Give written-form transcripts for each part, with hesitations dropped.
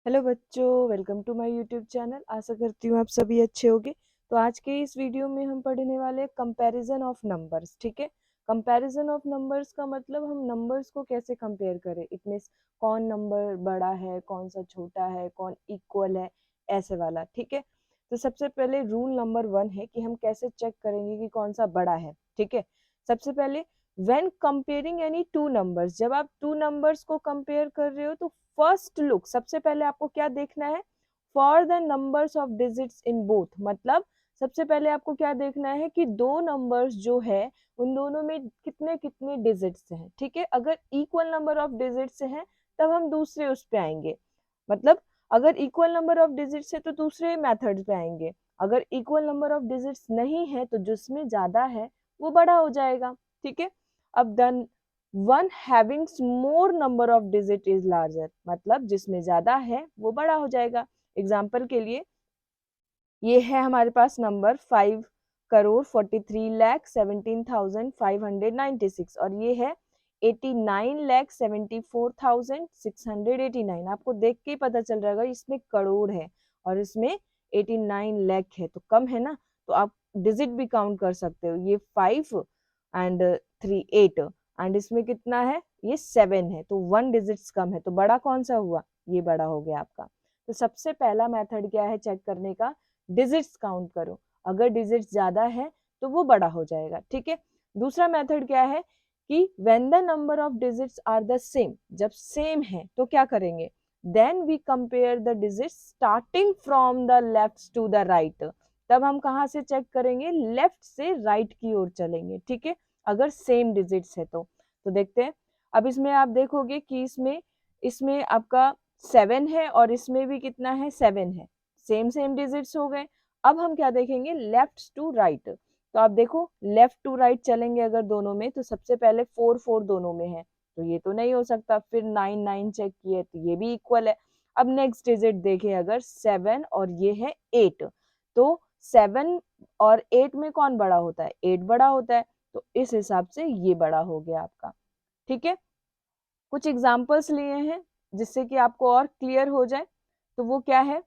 Hello बच्चों, welcome to my YouTube channel. आशा करती हूँ आप सभी अच्छे होंगे। तो आज के इस वीडियो में हम पढ़ने वाले हैं कंपैरिजन ऑफ नंबर्स। ठीक है, कंपैरिजन ऑफ नंबर्स का मतलब हम नंबर्स को कैसे कंपेयर करें, इतने कौन नंबर बड़ा है, कौन सा छोटा है, कौन इक्वल है, ऐसे वाला। ठीक है, तो सबसे पहले रूल नंबर 1 है कि हम कैसे चेक करेंगे कि कौन सा बड़ा है। ठीक है, सबसे पहले when comparing any two numbers, जब आप टू नंबर्स को कंपेयर कर रहे हो तो फर्स्ट लुक, सबसे पहले आपको क्या देखना है, for the numbers of digits in both. मतलब सबसे पहले आपको क्या देखना है कि दो नंबर्स जो है उन दोनों में कितने कितने डिजिट्स हैं। ठीक है, अगर इक्वल नंबर ऑफ डिजिट्स हैं तब हम दूसरे उस पे आएंगे। मतलब अगर इक्वल नंबर ऑफ डिजिट्स है तो दूसरे मेथड पे आएंगे। अगर इक्वल नंबर ऑफ डिजिट्स नहीं है तो जिसमें ज्यादा है वो बड़ा हो जाएगा। ठीक है, अब then one having more number of digit is larger, मतलब जिसमें ज्यादा है वो बड़ा हो जाएगा। एग्जाम्पल के लिए ये है हमारे पास नंबर 5,43,17,596 और ये है 89,74,689। आपको देख के ही पता चल जाएगा इसमें करोड़ है और इसमें 89 लाख है, तो कम है ना। तो आप डिजिट भी काउंट कर सकते हो। ये 5 एंड 3 8 एंड इसमें कितना है, ये 7 है, तो 1 डिजिट्स कम है। तो बड़ा कौन सा हुआ, ये बड़ा हो गया आपका। तो सबसे पहला मेथड क्या है चेक करने का, डिजिट्स काउंट करो। अगर डिजिट्स ज्यादा है तो वो बड़ा हो जाएगा। ठीक है, दूसरा मेथड क्या है कि when the number of digits are the same, जब सेम है तो क्या करेंगे, then we compare the digits starting from the left to the right. तब हम कहाँ से चेक करेंगे, लेफ्ट से राइट की ओर चलेंगे। ठीक है, अगर सेम डिजिट्स है तो देखते हैं। अब इसमें आप देखोगे कि इसमें इसमें आपका 7 है और इसमें भी कितना है, 7 है, सेम सेम डिजिट्स हो गए। अब हम क्या देखेंगे, लेफ्ट टू राइट। तो आप देखो लेफ्ट टू राइट चलेंगे अगर दोनों में, तो सबसे पहले 4 4 दोनों में है तो ये तो नहीं हो सकता। फिर 9 9 चेक किए तो ये भी इक्वल है। अब नेक्स्ट डिजिट देखें, अगर 7 और ये है 8, तो 7 और 8 में कौन बड़ा होता है, 8 बड़ा होता है, तो इस हिसाब से ये बड़ा हो गया आपका। ठीक है, कुछ एग्जाम्पल्स लिए हैं जिससे कि आपको और क्लियर हो जाए। तो वो क्या है,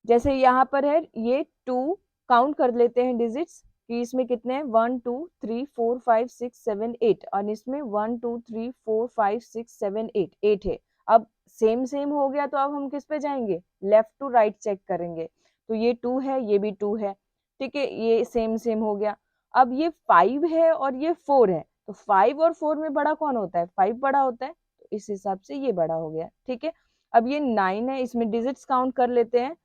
जैसे यहाँ पर है ये 2, काउंट कर लेते हैं डिजिट्स कि इसमें कितने हैं, 1 2 3 4 5 6 7 8 और इसमें 1 2 3 4 5 6 7 8 8 है। अब सेम सेम हो गया तो अब हम किस पे जाएंगे, लेफ्ट टू राइट चेक करेंगे। तो ये 2 है, ये भी 2 है। ठीक है, ये सेम सेम हो गया। अब ये 5 है और ये 4 है, तो 5 और 4 में बड़ा कौन होता है, 5 बड़ा होता है, तो इस हिसाब से ये बड़ा हो गया। ठीक है, अब ये 9 है, इसमें डिजिट्स काउंट कर लेते हैं,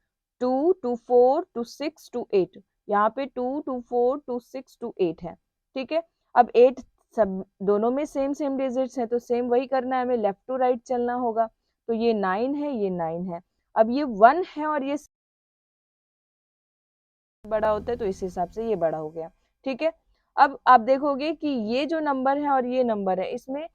2 2 4 2 6 2 8, यहाँ पे 2 2 4 2 6 2 8 है। ठीक है, अब 8 सब दोनों में सेम सेम डिजिट्स हैं तो सेम वही करना है, हमें लेफ्ट टू राइट चलना होगा। तो ये 9 है, ये 9 है। अब ये 1 है और ये बड़ा होता है तो इस हिसाब से ये बड़ा हो गया। ठीक है, अब आप देखोगे कि ये जो नंबर है और ये नंबर है, इसमें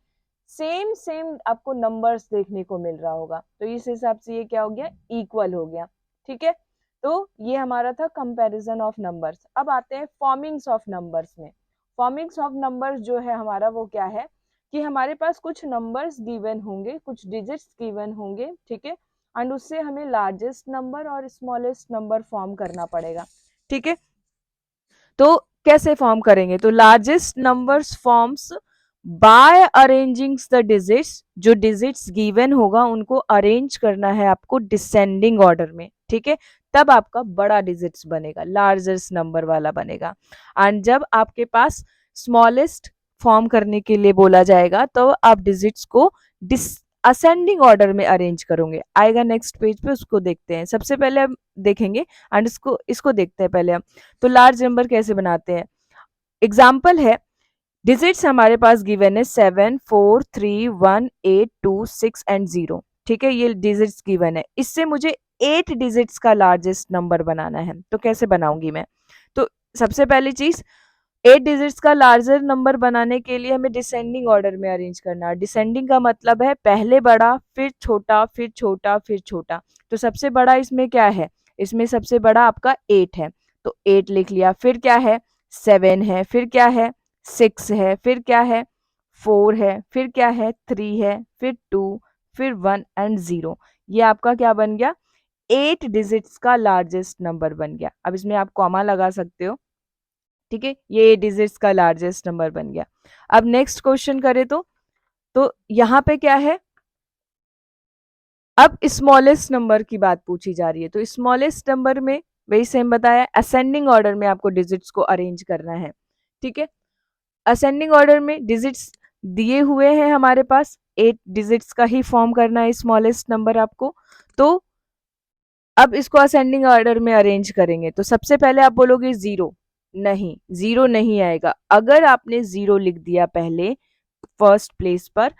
सेम सेम आपको नंबर्स देखने को मिल रहा होगा, तो इस हिसाब से ये क्या हो गया, इक्वल हो गया। ठीक है, तो ये हमारा था कंपैरिजन ऑफ नंबर्स। अब आते हैं फॉर्मिंग्स ऑफ नंबर्स में। फॉर्मिंग्स ऑफ नंबर्स जो है हमारा वो क्या है कि हमारे पास कुछ नंबर्स गिवन होंगे, कुछ डिजिट्स गिवन होंगे। ठीक है, एंड उससे हमें लार्जेस्ट नंबर और स्मॉलेस्ट नंबर फॉर्म करना पड़ेगा। ठीक है, तो कैसे फॉर्म करेंगे, तो largest numbers forms by arranging the digits, जो डिजिट्स गिवन होगा उनको अरेंज करना है आपको डिसेंडिंग ऑर्डर में। ठीक है, तब आपका बड़ा डिजिट्स बनेगा, लार्जेस्ट नंबर वाला बनेगा। एंड जब आपके पास स्मॉलेस्ट फॉर्म करने के लिए बोला जाएगा तो आप डिजिट्स को असेंडिंग ऑर्डर में अरेंज करोगे। आएगा नेक्स्ट पेज पे, उसको देखते हैं। सबसे पहले हम देखेंगे एंड इसको इसको देखते हैं पहले हम। तो लार्ज नंबर कैसे बनाते हैं, एग्जाम्पल है, डिजिट्स हमारे पास गिवन है 7 4 3 1 8 2 6 एंड 0। ठीक है, ये डिजिट्स गिवन है, इससे मुझे 8 डिजिट्स का लार्जेस्ट नंबर बनाना है। तो कैसे बनाऊंगी मैं, तो सबसे पहली चीज 8 डिजिट्स का लार्जर नंबर बनाने के लिए हमें डिसेंडिंग ऑर्डर में अरेंज करना है। डिसेंडिंग का मतलब है पहले बड़ा फिर छोटा फिर छोटा फिर छोटा। तो सबसे बड़ा इसमें क्या है, इसमें सबसे बड़ा आपका 8 है, तो 8 लिख लिया। फिर क्या है, 7 है, फिर क्या है, 6 है, फिर क्या है, 4 है, फिर क्या है, 3 है, फिर 2, फिर 1 एंड 0। ये आपका क्या बन गया, 8 डिजिट्स का लार्जेस्ट नंबर बन गया। अब इसमें आप कॉमा लगा सकते हो, ठीक है, ये 8 डिजिट्स का लार्जेस्ट नंबर बन गया। अब नेक्स्ट क्वेश्चन करें तो यहाँ पे क्या है, अब स्मॉलेस्ट नंबर की बात पूछी जा रही है। तो स्मॉलेस्ट नंबर में वही सेम बताया, असेंडिंग ऑर्डर में आपको डिजिट्स को अरेंज करना है, ठीक है। असेंडिंग ऑर्डर में डिजिट्स दिए हुए हैं हमारे पास, 8 डिजिट्स का ही फॉर्म करना है स्मॉलेस्ट नंबर आपको। तो अब इसको असेंडिंग ऑर्डर में अरेंज करेंगे तो सबसे पहले आप बोलोगे जीरो, नहीं जीरो नहीं आएगा। अगर आपने जीरो लिख दिया पहले फर्स्ट प्लेस पर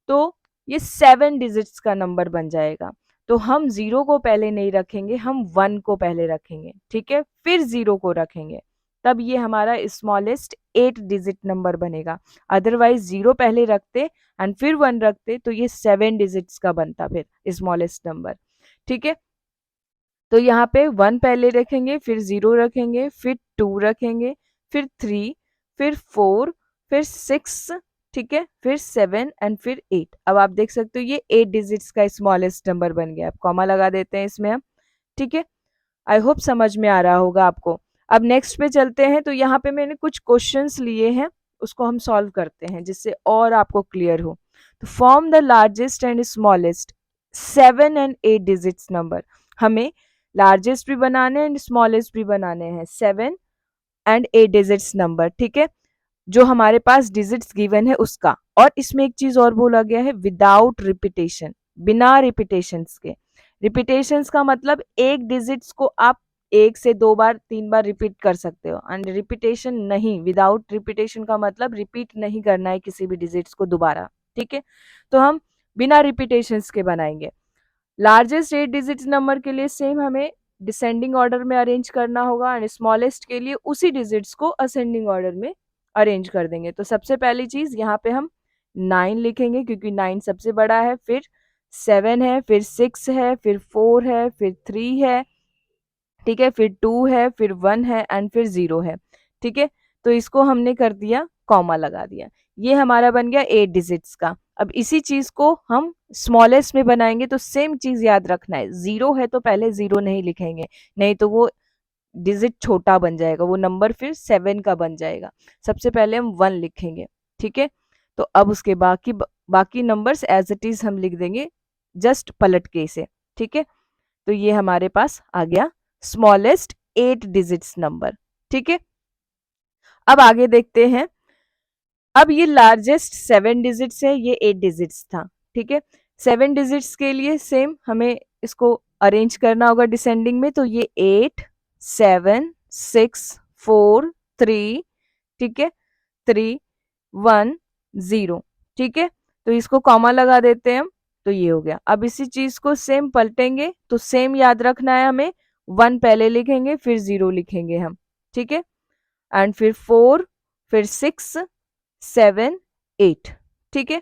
तो ये 7 डिजिट्स का नंबर बन जाएगा। तो हम जीरो को पहले नहीं रखेंगे, हम 1 को पहले रखेंगे, ठीक है, फिर जीरो को रखेंगे, तब ये हमारा स्मॉलेस्ट 8 डिजिट नंबर बनेगा। अदरवाइज जीरो पहले रखते एंड फिर 1 रखते तो ये 7 डिजिट्स का बनता फिर स्मॉलेस्ट नंबर, ठीक है। तो यहाँ पे 1 पहले रखेंगे, फिर 0 रखेंगे, फिर 2 रखेंगे, फिर 3, फिर 4, फिर 6, ठीक है, फिर 7 एंड फिर 8। अब आप देख सकते हो ये 8 डिजिट्स का स्मॉलेस्ट नंबर बन गया। अब कॉमा लगा देते हैं इसमें हम, ठीक है। आई होप समझ में आ रहा होगा आपको। अब नेक्स्ट पे चलते हैं। तो यहाँ पे मैंने कुछ क्वेश्चंस लिए हैं, उसको हम सॉल्व करते हैं जिससे और आपको क्लियर हो। तो form the largest and smallest 7 and 8 digits number. हमें लार्जेस्ट भी बनाने हैं एंड स्मॉलेस्ट भी बनाने हैं, 7 एंड 8 डिजिट्स नंबर, ठीक है, जो हमारे पास डिजिट्स गिवन है उसका। और इसमें एक चीज और बोला गया है, विदाउट रिपीटेशन, बिना रिपीटेशंस के। रिपीटेशंस का मतलब एक डिजिट्स को आप 1 से 2 बार 3 बार रिपीट कर सकते हो, एंड रिपीटेशन नहीं, विदाउट रिपीटेशन का मतलब रिपीट नहीं करना है किसी भी डिजिट्स को दोबारा, ठीक है। तो हम बिना रिपीटेशंस के बनाएंगे। लार्जेस्ट 8 डिजिट नंबर के लिए सेम हमें डिसेंडिंग ऑर्डर में अरेंज करना होगा एंड स्मॉलेस्ट के लिए उसी डिजिट्स को असेंडिंग ऑर्डर में अरेंज कर देंगे। तो सबसे पहली चीज यहाँ पे हम 9 लिखेंगे क्योंकि 9 सबसे बड़ा है, फिर 7 है, फिर 6 है, फिर 4 है, फिर 3 है, ठीक है, फिर 2 है, फिर 1 है एंड फिर 0 है, ठीक है। तो इसको हमने कर दिया, कॉमा लगा दिया, ये हमारा बन गया 8 डिजिट्स का। अब इसी चीज को हम स्मॉलेस्ट में बनाएंगे तो सेम चीज याद रखना है, 0 है तो पहले 0 नहीं लिखेंगे, नहीं तो वो डिजिट छोटा बन जाएगा, वो नंबर फिर 7 का बन जाएगा। सबसे पहले हम 1 लिखेंगे, ठीक है। तो अब उसके बाकी नंबर्स एज इट इज हम लिख देंगे, जस्ट पलट के इसे, ठीक है। तो ये हमारे पास आ गया स्मॉलेस्ट 8 डिजिट्स नंबर, ठीक है। अब आगे देखते हैं। अब ये लार्जेस्ट 7 डिजिट्स है, ये 8 डिजिट्स था, ठीक है। 7 डिजिट्स के लिए सेम हमें इसको अरेंज करना होगा डिसेंडिंग में। तो ये 8, 7, 6, 4, 3, ठीक है, 3, 1, 0, ठीक है। तो इसको कॉमा लगा देते हैं हम, तो ये हो गया। अब इसी चीज को सेम पलटेंगे तो सेम याद रखना है हमें, 1 पहले लिखेंगे फिर 0 लिखेंगे हम, ठीक है, एंड फिर 4, फिर 6, 7, 8, ठीक है।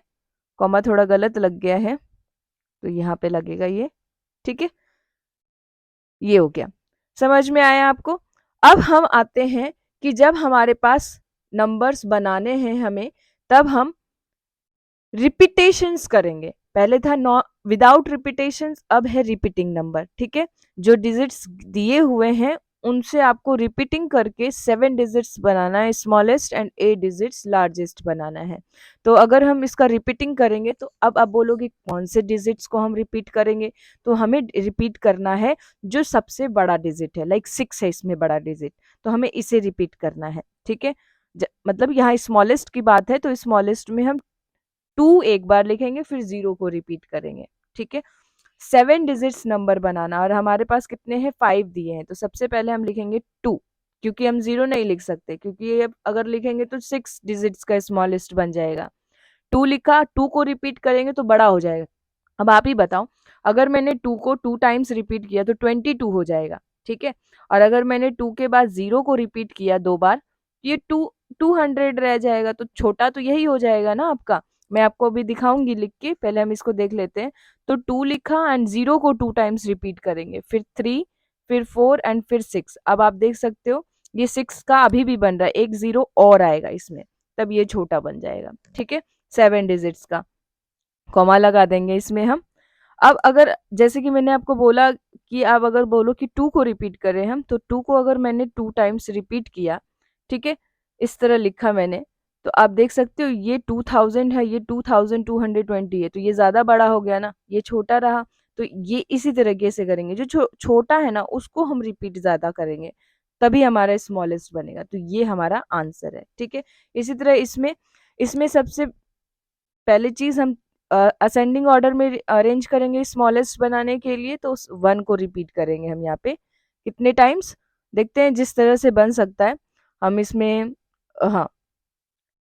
कॉमा थोड़ा गलत लग गया है तो यहाँ पे लगेगा ये, ठीक है। ये हो गया, समझ में आया आपको। अब हम आते हैं कि जब हमारे पास नंबर्स बनाने हैं हमें, तब हम रिपीटेशंस करेंगे। पहले था नॉ विदाउट रिपीटेशंस, अब है रिपीटिंग नंबर, ठीक है। जो डिजिट्स दिए हुए हैं उनसे आपको रिपीटिंग करके 7 डिजिट्स बनाना है स्मॉलेस्ट एंड 8 डिजिट्स लार्जेस्ट बनाना है। तो अगर हम इसका रिपीटिंग करेंगे तो अब आप बोलोगे कौन से डिजिट्स को हम रिपीट करेंगे, तो हमें रिपीट करना है जो सबसे बड़ा डिजिट है, लाइक 6 है इसमें बड़ा डिजिट, तो हमें इसे रिपीट करना है, ठीक है। मतलब यहाँ स्मॉलेस्ट की बात है तो स्मॉलेस्ट में हम 2 एक बार लिखेंगे फिर 0 को रिपीट करेंगे, ठीक है। 7 डिजिट्स नंबर बनाना, और हमारे पास कितने हैं, 5 दिए हैं। तो सबसे पहले हम लिखेंगे 2, क्योंकि हम 0 नहीं लिख सकते, क्योंकि ये अगर लिखेंगे तो 6 डिजिट्स का स्मॉलेस्ट बन जाएगा। 2 लिखा, 2 को रिपीट करेंगे तो बड़ा हो जाएगा। अब आप ही बताओ, अगर मैंने 2 को 2 टाइम्स रिपीट किया तो 22 हो जाएगा, ठीक है। और अगर मैंने 2 के बाद 0 को रिपीट किया 2 बार, ये 200 रह जाएगा, तो छोटा तो यही हो जाएगा ना आपका। मैं आपको अभी दिखाऊंगी लिख के, पहले हम इसको देख लेते हैं। तो 2 लिखा एंड 0 को 2 टाइम्स रिपीट करेंगे, फिर 3, फिर 4 एंड फिर 6। अब आप देख सकते हो ये 6 का अभी भी बन रहा है, एक 0 और आएगा इसमें, तब ये छोटा बन जाएगा, ठीक है। 7 डिजिट्स का कॉमा लगा देंगे इसमें हम। अब अगर जैसे कि मैंने आपको बोला कि आप अगर बोलो कि 2 को रिपीट कर रहे हैं हम, तो 2 को अगर मैंने 2 टाइम्स रिपीट किया, ठीक है? इस तरह लिखा मैंने, तो आप देख सकते हो ये 2000 है, ये 2220 है, तो ये ज़्यादा बड़ा हो गया ना, ये छोटा रहा। तो ये इसी तरीके से करेंगे, जो छोटा है ना उसको हम रिपीट ज़्यादा करेंगे, तभी हमारा स्मॉलेस्ट बनेगा। तो ये हमारा आंसर है, ठीक है? इसी तरह इसमें इसमें सबसे पहली चीज़ हम असेंडिंग ऑर्डर में अरेंज करेंगे स्मॉलेस्ट बनाने के लिए, तो उस 1 को रिपीट करेंगे हम यहाँ पे कितने टाइम्स, देखते हैं जिस तरह से बन सकता है। हम इसमें हाँ,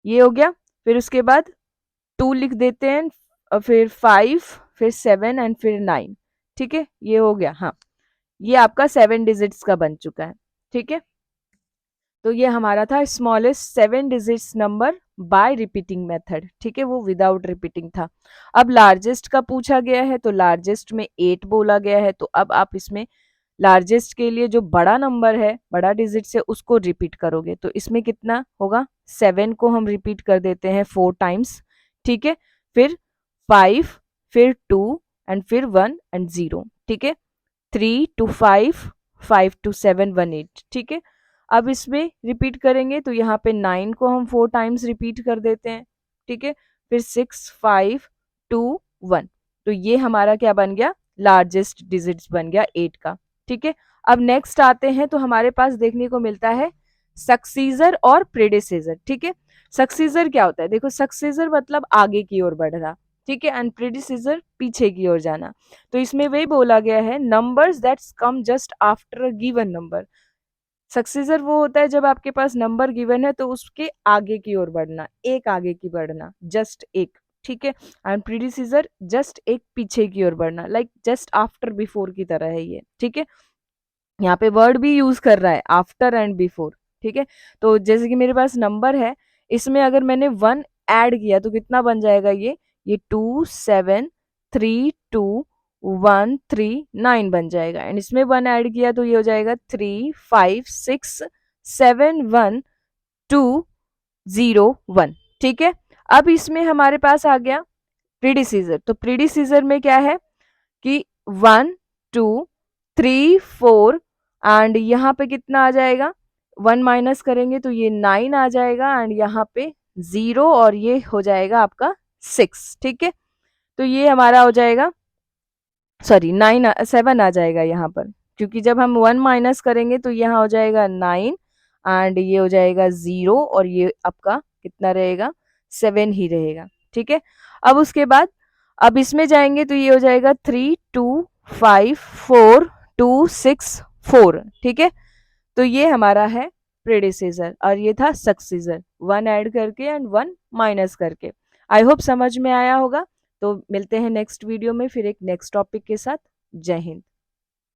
ये हो गया। फिर उसके बाद 2 लिख देते हैं, फिर 5, फिर 7 एंड फिर 9, ठीक है? ये हो गया। हाँ, ये आपका 7 डिजिट्स का बन चुका है, ठीक है? तो ये हमारा था smallest 7 digits number by repeating method, ठीक है? वो विदाउट रिपीटिंग था। अब लार्जेस्ट का पूछा गया है, तो लार्जेस्ट में 8 बोला गया है, तो अब आप इसमें लार्जेस्ट के लिए जो बड़ा नंबर है, बड़ा डिजिट से उसको रिपीट करोगे, तो इसमें कितना होगा? 7 को हम रिपीट कर देते हैं 4 टाइम्स, ठीक है? फिर 5, फिर 2 एंड फिर 1 एंड 0, ठीक है? 3 to 5, 5 to 7, 1 8, ठीक है? अब इसमें रिपीट करेंगे तो यहाँ पे 9 को हम 4 टाइम्स रिपीट कर देते हैं, ठीक है? फिर 6, 5, 2, 1, तो ये हमारा क्या बन गया? लार्जेस्ट डिजिट्स बन गया 8 का, ठीक है? अब नेक्स्ट आते हैं, तो हमारे पास देखने को मिलता है सक्सीजर और प्रेडेसेसर, ठीक है? सक्सीजर क्या होता है? देखो, सक्सीजर मतलब आगे की ओर बढ़ना, ठीक है? एंड प्रेडेसेसर पीछे की ओर जाना। तो इसमें वही बोला गया है, numbers that's come just after a given number. Successor वो होता है जब आपके पास नंबर गिवन है तो उसके आगे की ओर बढ़ना, एक आगे की बढ़ना, जस्ट एक, ठीक है? एंड प्रीडिसीजर जस्ट एक पीछे की ओर बढ़ना, लाइक जस्ट आफ्टर बिफोर की तरह है ये, ठीक है? यहाँ पे वर्ड भी यूज कर रहा है, आफ्टर एंड बिफोर, ठीक है? तो जैसे कि मेरे पास नंबर है, इसमें अगर मैंने 1 ऐड किया तो कितना बन जाएगा? ये 2 7 3 2 1 3 9 बन जाएगा। एंड इसमें 1 ऐड किया तो ये हो जाएगा 3 5 6 7 1 2 0 1, ठीक है? अब इसमें हमारे पास आ गया प्रीडिसीजर। तो प्रीडिसीजर में क्या है कि 1 2 3 4 एंड यहाँ पे कितना आ जाएगा? 1 माइनस करेंगे तो ये 9 आ जाएगा, एंड यहाँ पे 0 और ये हो जाएगा आपका 6, ठीक है? तो ये हमारा हो जाएगा, सॉरी 9 7 आ जाएगा यहाँ पर, क्योंकि जब हम 1 माइनस करेंगे तो यहाँ हो जाएगा 9 एंड ये हो जाएगा 0 और ये आपका कितना रहेगा? 7 ही रहेगा, ठीक है? अब उसके बाद अब इसमें जाएंगे तो ये हो जाएगा 3 2 5 4 2 6 4, ठीक है? तो ये हमारा है प्रेडिसेसर और ये था सक्सीजर, 1 ऐड करके एंड 1 माइनस करके। आई होप समझ में आया होगा। तो मिलते हैं नेक्स्ट वीडियो में फिर एक नेक्स्ट टॉपिक के साथ। जय हिंद।